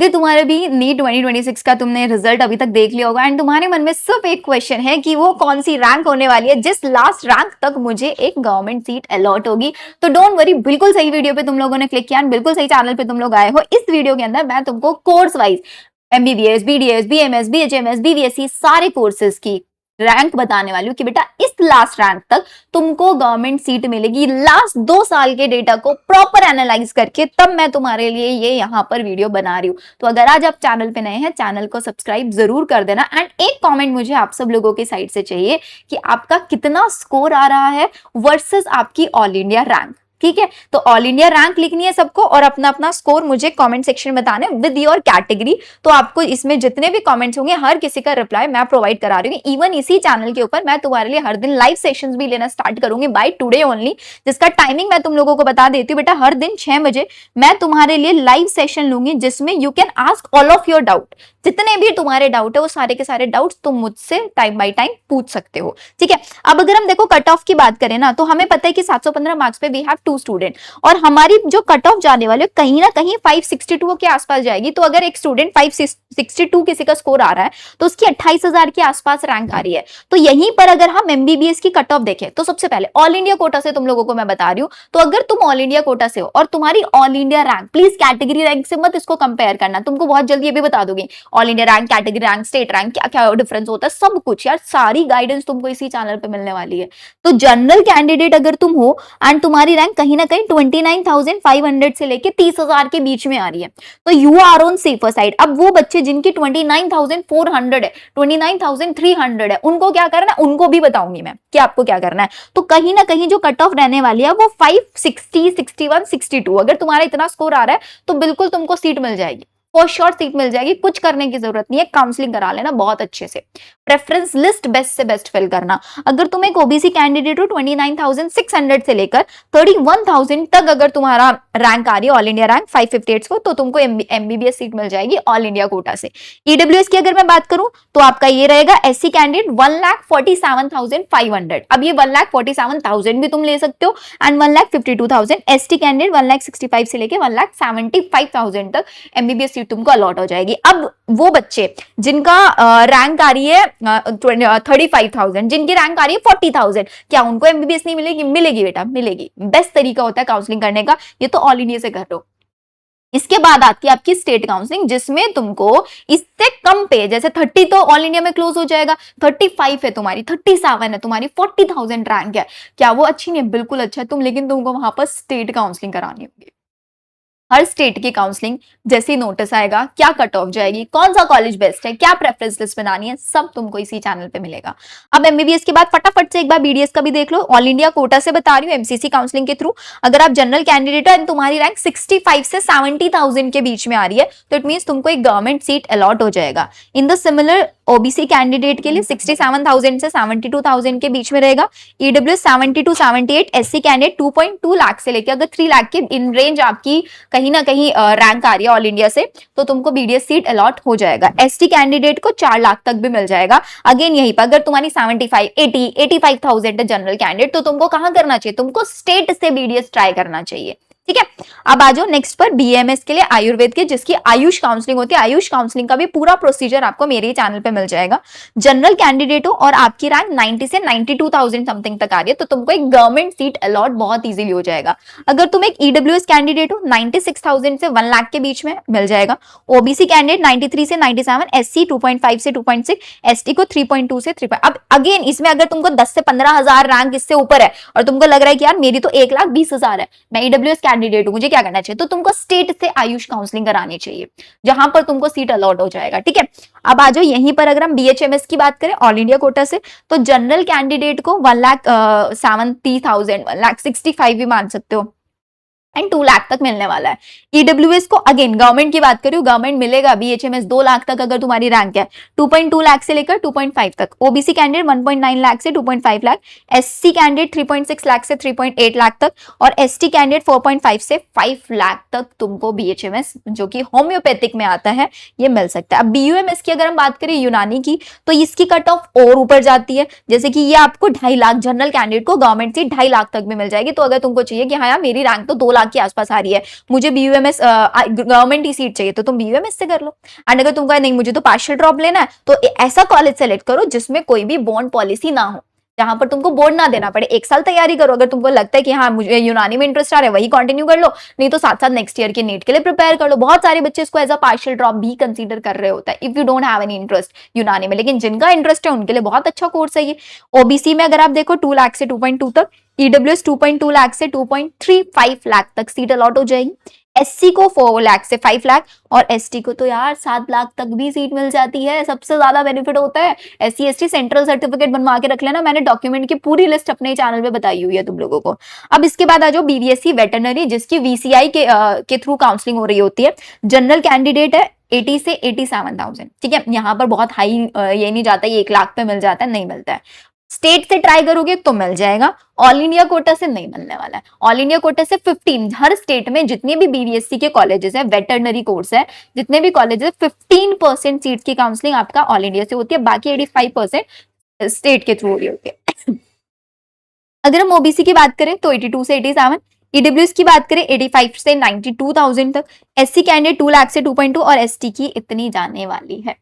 अगर तुम्हारे भी नीट 2026 का तुमने रिजल्ट अभी तक देख लिया होगा एंड तुम्हारे मन में सिर्फ एक क्वेश्चन है कि वो कौन सी रैंक होने वाली है जिस लास्ट रैंक तक मुझे एक गवर्नमेंट सीट अलॉट होगी, तो डोंट वरी, बिल्कुल सही वीडियो पे तुम लोगों ने क्लिक किया, बिल्कुल सही चैनल पे तुम लोग आए हो। इस वीडियो के अंदर मैं तुमको course wise MBBS, BDS, BMS, BHMS, BVSc सारे कोर्सेज की रैंक बताने वाली हूँ कि बेटा इस लास्ट रैंक तक तुमको गवर्नमेंट सीट मिलेगी। लास्ट 2 साल के डेटा को प्रॉपर एनालाइज करके तब मैं तुम्हारे लिए ये यहाँ पर वीडियो बना रही हूँ। तो अगर आज आप चैनल पे नए हैं, चैनल को सब्सक्राइब जरूर कर देना एंड एक कमेंट मुझे आप सब लोगों की साइड से चाहिए कि आपका कितना स्कोर आ रहा है वर्सेस आपकी ऑल इंडिया रैंक। ठीक है, तो ऑल इंडिया रैंक लिखनी है सबको और अपना अपना स्कोर मुझे कमेंट सेक्शन में बताना है विद योर कैटेगरी। तो आपको इसमें जितने भी कमेंट्स होंगे हर किसी का रिप्लाई मैं प्रोवाइड करा रही हूँ। इवन इसी चैनल के ऊपर मैं तुम्हारे लिए हर दिन लाइव सेशंस भी लेना स्टार्ट करूंगी बाय टुडे ओनली, जिसका टाइमिंग मैं तुम लोगों को बता देती हूँ। बेटा हर दिन 6 बजे मैं तुम्हारे लिए लाइव सेशन लूंगी जिसमें you can ask all of your doubt. जितने भी तुम्हारे डाउट है वो सारे के सारे डाउट्स तुम मुझसे टाइम बाय टाइम पूछ सकते हो। ठीक है, अब अगर हम देखो कट ऑफ की बात करें ना, तो हमें पता है कि 715 मार्क्स पे वी हैव 2 स्टूडेंट और हमारी जो कट ऑफ जाने वाले कहीं ना कहीं 562 के आसपास जाएगी। तो अगर एक स्टूडेंट 562 किसी का स्कोर आ रहा है तो उसकी 28,000 के आसपास रैंक आ रही है। तो यहीं पर अगर हम एमबीबीएस की कट ऑफ देखें तो सबसे पहले ऑल इंडिया कोटा से तुम लोगों को मैं बता रही हूँ, तो अगर तुम ऑल इंडिया कोटा से हो और तुम्हारी all India rank, please category rank से मत इसको कंपेयर करना, तुमको बहुत जल्दी ये भी बता दूंगी all India rank, category rank, state rank क्या क्या डिफरेंस होता है, सब कुछ यार सारी गाइडेंस तुमको इसी चैनल पे मिलने वाली है। तो जनरल कैंडिडेट अगर तुम हो एंड तुम्हारी रैंक कहीं ना कहीं 29,500 से लेके 30,000 के बीच में आ रही है तो you are on safer side. अब वो बच्चे जिनकी 29,400 है, 29,300 है, उनको क्या करना है उनको भी बताऊंगी मैं कि आपको क्या करना है। तो कहीं ना कहीं जो कट ऑफ रहने वाली है वो 560, 61, 62, अगर तुम्हारा इतना स्कोर आ रहा है तो बिल्कुल तुमको सीट मिल जाएगी, फॉर श्योर सीट मिल जाएगी। कुछ करने की जरूरत नहीं है, काउंसलिंग करा लेना बहुत अच्छे से, प्रेफरेंस लिस्ट बेस्ट से बेस्ट फिल करना। अगर तुम एक ओबीसी कैंडिडेट हो 29,600 से लेकर 31,000 तक अगर तुम्हारा रैंक आ रही है ऑल इंडिया रैंक 558 को, तो तुमको एमबीबीएस सीट मिल जाएगी ऑल इंडिया कोटा से। ईडब्ल्यूएस की अगर मैं बात करूं तो आपका ये रहेगा एससी कैंडिडेट 1,47,500। अब ये 1,47,000 भी तुम ले सकते हो एंड 1,52,000। एसटी कैंडिडेट 1,65 से लेकर 1,75,000 तक एमबीबीएस सीट तुमको अलॉट हो जाएगी। अब वो बच्चे जिनका रैंक आ रही है 35,000, जिनकी रैंक आ रही है 40,000, क्या उनको एमबीबीएस नहीं मिलेगी? मिलेगी बेटा, मिलेगी। बेस्ट तरीका होता है काउंसलिंग करने का, ये तो ऑल इंडिया से कर लो। इसके बाद आती है आपकी स्टेट काउंसलिंग जिसमें तुमको इससे कम पे, जैसे 30 तो ऑल इंडिया में क्लोज हो जाएगा, 35 है तुम्हारी, 37 है तुम्हारी, 40,000 रैंक है, क्या वो अच्छी नहीं है? बिल्कुल अच्छा है तुम, लेकिन तुमको वहां पर स्टेट काउंसलिंग करानी होगी। हर स्टेट की काउंसलिंग जैसे नोटिस आएगा, क्या कट ऑफ जाएगी, कौन सा कॉलेज बेस्ट है, क्या प्रेफरेंस लिस्ट बनानी है, सब तुमको इसी चैनल पे मिलेगा। अब एमबीबीएस के बाद फटाफट से एक बार बीडीएस का भी देख लो। ऑल इंडिया कोटा से बता रही हूँ, एमसीसी काउंसलिंग के थ्रू अगर आप जनरल कैंडिडेट हो एंड तुम्हारी रैंक 65 से 70,000 के बीच में आ रही है तो इट मींस तुमको एक गवर्नमेंट सीट अलॉट हो जाएगा। In the similar OBC candidate के लिए 67,000 से 72,000 के बीच में रहेगा। EWS 70 to 78, SC candidate 2.2 lakh से लेकर अगर 3 लाख के इन रेंज आपकी कहीं ना कहीं रैंक आ रही है ऑल इंडिया से तो तुमको बीडीएस सीट अलॉट हो जाएगा। एसटी कैंडिडेट को 4 लाख तक भी मिल जाएगा। अगेन यहीं पर अगर तुम्हारी 75, 80, 85,000 है जनरल कैंडिडेट तो तुमको कहां करना चाहिए? तुमको स्टेट से बीडीएस ट्राई करना चाहिए। ठीक है, अब आ जाओ नेक्स्ट पर बीएमएस के लिए आयुर्वेद के, जिसकी आयुष काउंसलिंग होती है। आयुष काउंसलिंग का भी पूरा प्रोसीजर आपको मेरे चैनल पे मिल जाएगा। जनरल कैंडिडेट हो और आपकी रैंक 90 से 92,000 समथिंग तक आ रही है तो तुमको एक गवर्नमेंट सीट अलॉट बहुत इजीली हो जाएगा। अगर तुम एक ईडब्ल्यूएस कैंडिडेट हो 96,000 से 1 लाख के बीच में मिल जाएगा। ओबीसी कैंडिडेट 93 से 97, एससी 2.5 से 2.6, एसटी को 3.2 से 3. अब अगेन इसमें अगर तुमको 10 से 15,000 रैंक इससे ऊपर है और तुमको लग रहा है कि यार मेरी तो 1,20,000 है, मैं ईडब्ल्यूएस कैंडिडेट हूं, मुझे क्या करना चाहिए? तो तुमको स्टेट से आयुष काउंसलिंग करानी चाहिए जहां पर तुमको सीट अलॉट हो जाएगा। ठीक है, अब आ जाओ यहीं पर अगर हम बीएचएमएस की बात करें ऑल इंडिया कोटा से तो जनरल कैंडिडेट को 1,70,000, 1,65,000 भी मान सकते हो एंड 2 लाख तक मिलने वाला है। ईडब्ल्यूएस को अगेन गवर्नमेंट की बात करूं, गवर्नमेंट मिलेगा बीएचएमएस 2 लाख तक अगर तुम्हारी रैंक है, 2.2 लाख से लेकर 2.5 तक। ओबीसी कैंडिडेट 1.9 लाख से 2.5 लाख, एससी कैंडिडेट 3.6 लाख से 3.8 लाख तक और एसटी कैंडिडेट 4.5 से 5 लाख तक तुमको बीएचएमएस जो कि होम्योपैथिक में आता है ये मिल सकता है। अब बीयूएमएस की अगर हम बात करें यूनानी की तो इसकी कट ऑफ और ऊपर जाती है, जैसे कि ये आपको 2.5 लाख जनरल कैंडिडेट को गवर्नमेंट से 2.5 लाख तक भी मिल जाएगी। तो अगर तुमको चाहिए कि हाँ यार मेरी रैंक तो 2 लाख लाख के आसपास आ रही है, मुझे बीयूएमएस गवर्नमेंट ही सीट चाहिए, तो तुम बीयूएमएस से कर लो। एंड अगर तुम कहे नहीं मुझे तो पार्शियल ड्रॉप लेना है, तो ऐसा कॉलेज सेलेक्ट करो जिसमें कोई भी बॉन्ड पॉलिसी ना हो, जहां पर तुमको बोर्ड ना देना पड़े। एक साल तैयारी करो, अगर तुमको लगता है कि हाँ मुझे यूनानी में इंटरेस्ट आ रहा है वही कंटिन्यू कर लो, नहीं तो साथ साथ नेक्स्ट ईयर के नीट के लिए प्रिपेयर कर लो। बहुत सारे बच्चे इसको एज अ पार्शियल ड्रॉप भी कंसीडर कर रहे होता है if you don't have any interest यूनानी में, लेकिन जिनका इंटरेस्ट है उनके लिए बहुत अच्छा कोर्स है ये। ओबीसी में अगर आप देखो 2 लाख से 2.2 तक, ईडब्ल्यूएस 2.2 लाख से 2.35 लाख तक सीट अलॉट हो जाएगी, एससी को 4 लाख से 5 लाख, और एसटी को तो यार 7 लाख तक भी सीट मिल जाती है। सबसे ज्यादा बेनिफिट होता है एससी एसटी सेंट्रल सर्टिफिकेट बनवा के रख लेना, मैंने डॉक्यूमेंट की पूरी लिस्ट अपने चैनल पे बताई हुई है तुम लोगों को। अब इसके बाद आ जाओ बीबीएससी वेटरनरी, जिसकी वीसीआई के थ्रू काउंसलिंग हो रही होती है। जनरल कैंडिडेट है 80 से 87,000, ठीक है, यहाँ पर बहुत हाई ये नहीं जाता, ये 1 लाख पे मिल जाता है, नहीं मिलता है। स्टेट से ट्राई करोगे तो मिल जाएगा, ऑल इंडिया कोटा से नहीं मिलने वाला है। ऑल इंडिया कोटा से 15, हर स्टेट में जितने भी बीबीएससी के कॉलेजेस है, वेटरनरी कोर्स है, जितने भी कॉलेजेस, 15% सीट की काउंसलिंग आपका ऑल इंडिया से होती है, बाकी 85% स्टेट के थ्रू हो रही होती है। अगर हम ओबीसी की बात करें तो 82 से 87, ईडब्ल्यूएस की बात करें 85 से 92,000 तक, एससी कैंडिडेट 2 लाख से 2.2, और एसटी की इतनी जाने वाली है,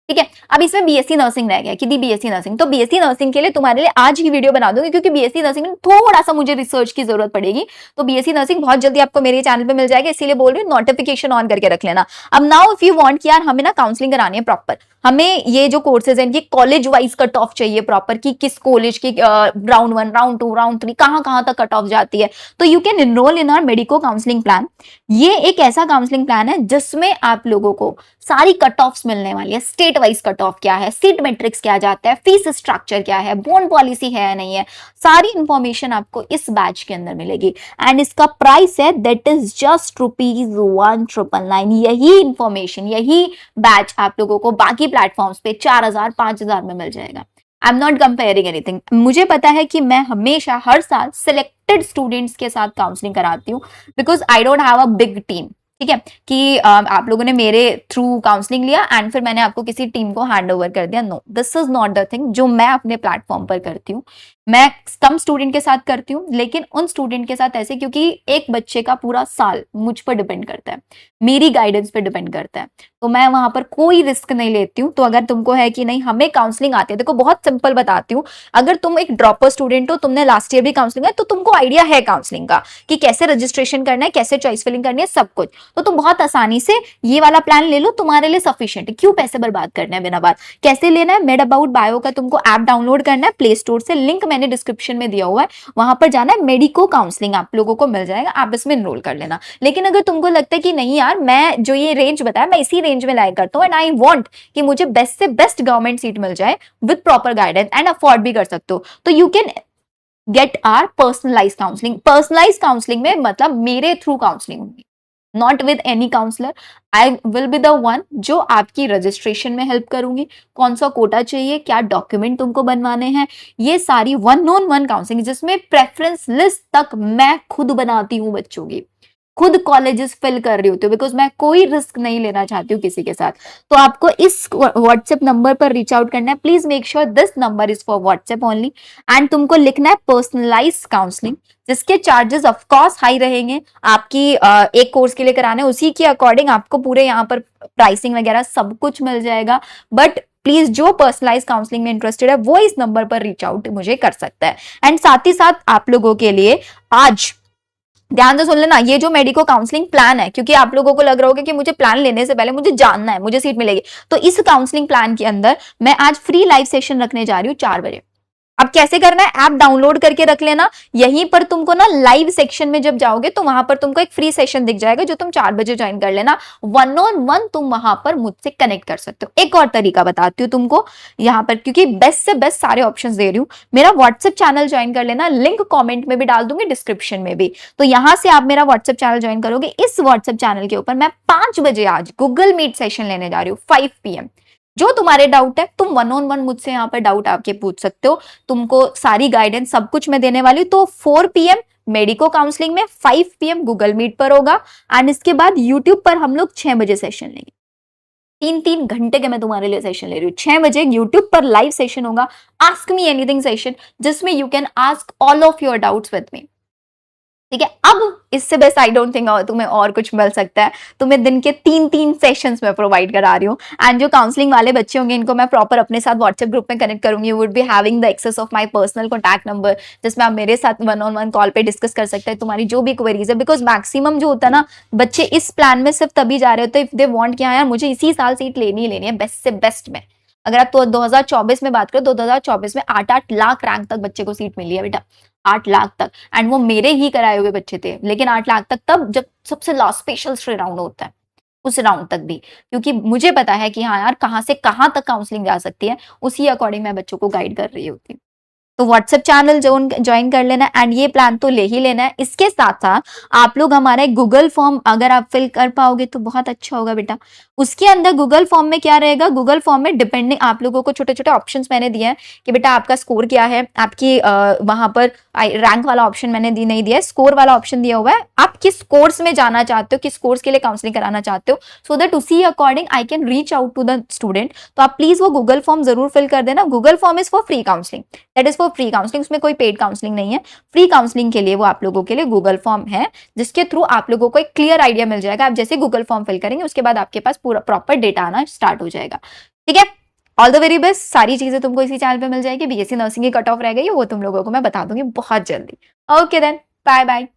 ठीक है। अब इसमें बीएससी नर्सिंग रह गया कि दी बीएससी नर्सिंग, तो बीएससी नर्सिंग के लिए तुम्हारे लिए आज ही वीडियो बना दूंगी, क्योंकि बीएससी नर्सिंग में थोड़ा सा मुझे रिसर्च की जरूरत पड़ेगी, तो बीएससी नर्सिंग बहुत जल्दी आपको मेरे चैनल पे मिल जाएगी, इसीलिए बोल रही हूँ नोटिफिकेशन ऑन करके रख लेना। अब नाउ इफ यू वांट कि यार हमें ना काउंसलिंग करानी है प्रॉपर, हमें ये जो कोर्सेज हैं इनकी कॉलेज वाइज कट ऑफ चाहिए प्रॉपर, कि किस कॉलेज की राउंड 1, राउंड 2, राउंड 3 कहां तक कट ऑफ जाती है, तो you can enrol in our medico counselling plan. ये एक ऐसा काउंसलिंग प्लान है जिसमें आप लोगों को सारी कट ऑफ्स मिलने वाली है, स्टेट वाइज कट ऑफ क्या है, सीट मैट्रिक्स क्या जाता है, फीस स्ट्रक्चर क्या है, बॉन्ड पॉलिसी है या नहीं है, सारी इंफॉर्मेशन आपको इस बैच के अंदर मिलेगी। एंड इसका प्राइस है दैट इज जस्ट ₹1,999। यही इंफॉर्मेशन, यही बैच आप लोगों को बाकी प्लेटफॉर्म्स पे 4,000 5,000 में मिल जाएगा। I am not comparing anything. मुझे पता है कि मैं हमेशा हर साल सिलेक्टेड स्टूडेंट्स के साथ काउंसलिंग कराती हूँ, because I don't have a big team, ठीक है, कि आप लोगों ने मेरे थ्रू काउंसलिंग लिया एंड फिर मैंने आपको किसी टीम को हैंड ओवर कर दिया। No, this is not the thing जो मैं अपने प्लेटफॉर्म पर करती हूँ। मैं कम स्टूडेंट के साथ करती हूँ, लेकिन उन स्टूडेंट के साथ ऐसे, क्योंकि एक बच्चे का पूरा साल मुझ पर डिपेंड करता है, मेरी गाइडेंस पे डिपेंड करता है, तो मैं वहां पर कोई रिस्क नहीं लेती हूँ। तो अगर तुमको है कि नहीं हमें काउंसलिंग आती है, देखो बहुत सिंपल बताती हूँ, अगर तुम एक ड्रॉपर स्टूडेंट हो, तुमने लास्ट ईयर भी काउंसलिंग है, तो तुमको आइडिया है काउंसलिंग का कि कैसे रजिस्ट्रेशन करना है, कैसे चॉइस फिलिंग करनी है, सब कुछ, तो तुम बहुत आसानी से ये वाला प्लान ले लो, तुम्हारे लिए सफिशिएंट है। क्यों पैसे बर्बाद करने हैं बिना बात। कैसे लेना है, मेड अबाउट बायो का तुमको ऐप डाउनलोड करना है प्ले स्टोर से, लिंक मैंने डिस्क्रिप्शन में दिया हुआ है, वहां पर जाना है, मेडिको काउंसलिंग आप लोगों को मिल जाएगा, आप इसमें एनरोल कर लेना। लेकिन अगर तुमको लगता है कि नहीं यार मैं जो ये रेंज बताया मैं इसी रेंज में लाइक करता हूँ, एंड आई वांट कि मुझे बेस्ट से बेस्ट गवर्नमेंट सीट मिल जाए with proper guidance and afford भी कर सकते हो, तो you can get our personalise counselling. Personalise counselling में मतलब मेरे थ्रू काउंसलिंग होगी, not with any counsellor. I will be the one जो आपकी रजिस्ट्रेशन में हेल्प करूंगी, कौन सा कोटा चाहिए, क्या डॉक्यूमेंट तुमको बनवाने हैं, ये सारी 1-on-1 काउंसलिंग, जिसमें प्रेफरेंस लिस्ट तक मैं खुद बनाती हूँ बच्चों की, खुद कॉलेजेस फिल कर रही होती हूँ, बिकॉज मैं कोई रिस्क नहीं लेना चाहती हूँ किसी के साथ। तो आपको इस व्हाट्सएप नंबर पर रीच आउट करना है, please make sure this number is for WhatsApp only, and तुमको लिखना है पर्सनलाइज काउंसलिंग, जिसके चार्जेस ऑफ कोर्स हाई रहेंगे। आपकी एक कोर्स के लिए कराने उसी के अकॉर्डिंग आपको पूरे यहाँ पर प्राइसिंग वगैरह सब कुछ मिल जाएगा, बट प्लीज जो पर्सनलाइज काउंसलिंग में इंटरेस्टेड है वो इस नंबर पर रीच आउट मुझे कर सकता है। एंड साथ ही साथ आप लोगों के लिए आज ध्यान से सुन लेना, ये जो मेडिको काउंसलिंग प्लान है, क्योंकि आप लोगों को लग रहा होगा कि मुझे प्लान लेने से पहले मुझे जानना है मुझे सीट मिलेगी, तो इस काउंसलिंग प्लान के अंदर मैं आज फ्री लाइव सेशन रखने जा रही हूँ 4 बजे। अब कैसे करना है, ऐप डाउनलोड करके रख लेना, यहीं पर तुमको ना लाइव सेक्शन में जब जाओगे तो वहां पर तुमको एक फ्री सेशन दिख जाएगा जो तुम 4 बजे ज्वाइन कर लेना। 1-on-1 तुम वहां पर मुझसे कनेक्ट कर सकते हो। एक और तरीका बताती हूँ तुमको यहाँ पर, क्योंकि बेस्ट से बेस्ट सारे ऑप्शंस दे रही हूँ, मेरा व्हाट्सएप चैनल ज्वाइन कर लेना, लिंक कॉमेंट में भी डाल दूंगी, डिस्क्रिप्शन में भी, तो यहां से आप मेरा व्हाट्सएप चैनल ज्वाइन करोगे। इस व्हाट्सएप चैनल के ऊपर मैं 5 बजे आज गूगल मीट सेशन लेने जा रही हूँ 5 PM। जो तुम्हारे डाउट है तुम 1-on-1 मुझसे यहाँ पर डाउट आके पूछ सकते हो, तुमको सारी गाइडेंस सब कुछ मैं देने वाली हूँ। तो 4 PM मेडिको काउंसलिंग में, 5 PM गूगल मीट पर होगा, एंड इसके बाद यूट्यूब पर हम लोग 6 बजे सेशन लेंगे। 3-3 घंटे के मैं तुम्हारे लिए सेशन ले रही हूँ। 6 बजे यूट्यूब पर लाइव सेशन होगा, आस्क मी एनीथिंग सेशन, जिसमें you can ask all of your doubts with me. ठीक है। अब इससे बेस्ट आई डोंट थिंक तुम्हें और कुछ मिल सकता है। तुम्हें दिन के 3-3 सेशंस में प्रोवाइड करा रही हूँ, एंड जो काउंसलिंग वाले बच्चे होंगे इनको मैं प्रॉपर अपने साथ व्हाट्सएप ग्रुप में कनेक्ट करूंगी। You would be having the access of my personal contact number, जिसमें आप मेरे साथ 1-on-1 कॉल पे डिस्कस कर सकते हैं तुम्हारी जो भी क्वेरीज है। बिकॉज मैक्सिमम जो होता है ना, बच्चे इस प्लान में सिर्फ तभी जा रहे होते हैं इफ दे वांट कि हाँ यार मुझे इसी साल सीट लेनी ही लेनी है बेस्ट से बेस्ट में। अगर आप तो 2024 में बात करो तो 2024 में 8-8 लाख रैंक तक बच्चे को सीट मिली है बेटा, 8 लाख तक। एंड वो मेरे ही कराए हुए बच्चे थे, लेकिन 8 लाख तक तब जब सबसे लास्ट स्पेशल राउंड होता है, उस राउंड तक भी, क्योंकि मुझे पता है कि हाँ यार कहाँ से कहाँ तक काउंसलिंग जा सकती है, उसी अकॉर्डिंग मैं बच्चों को गाइड कर रही होती हूँ। तो व्हाट्सएप चैनल ज्वाइन कर लेना, एंड ये प्लान तो ले ही लेना है। इसके साथ साथ आप लोग हमारा एक गूगल फॉर्म अगर आप फिल कर पाओगे तो बहुत अच्छा होगा बेटा। उसके अंदर गूगल फॉर्म में क्या रहेगा, गूगल फॉर्म में डिपेंडिंग आप लोगों को छोटे छोटे ऑप्शंस मैंने दिए हैं कि बेटा आपका स्कोर क्या है, आपकी वहां पर रैंक वाला ऑप्शन मैंने नहीं दिया है, स्कोर वाला ऑप्शन दिया हुआ है। आप किस कोर्स में जाना चाहते हो, किस कोर्स के लिए काउंसलिंग कराना चाहते हो, सो दैट उसी according I can reach out to the student. तो आप प्लीज वो गूगल फॉर्म जरूर फिल कर देना। Google form is for free counselling, that is for free counselling, उसमें कोई पेड काउंसलिंग नहीं है। फ्री काउंसलिंग के लिए वो आप लोगों के लिए गूगल फॉर्म है, जिसके थ्रू आप लोगों को एक क्लियर आइडिया मिल जाएगा। आप जैसे गूगल फॉर्म फिल करेंगे उसके बाद आपके पास पूरा प्रॉपर डेटा आना स्टार्ट हो जाएगा। ठीक है, ऑल द वेरी बेस्ट। सारी चीजें तुमको इसी चैनल पे मिल जाएगी। बीएससी नर्सिंग की कट ऑफ रह गई है, वो तुम लोगों को मैं बता दूंगी बहुत जल्दी। Okay then, bye bye.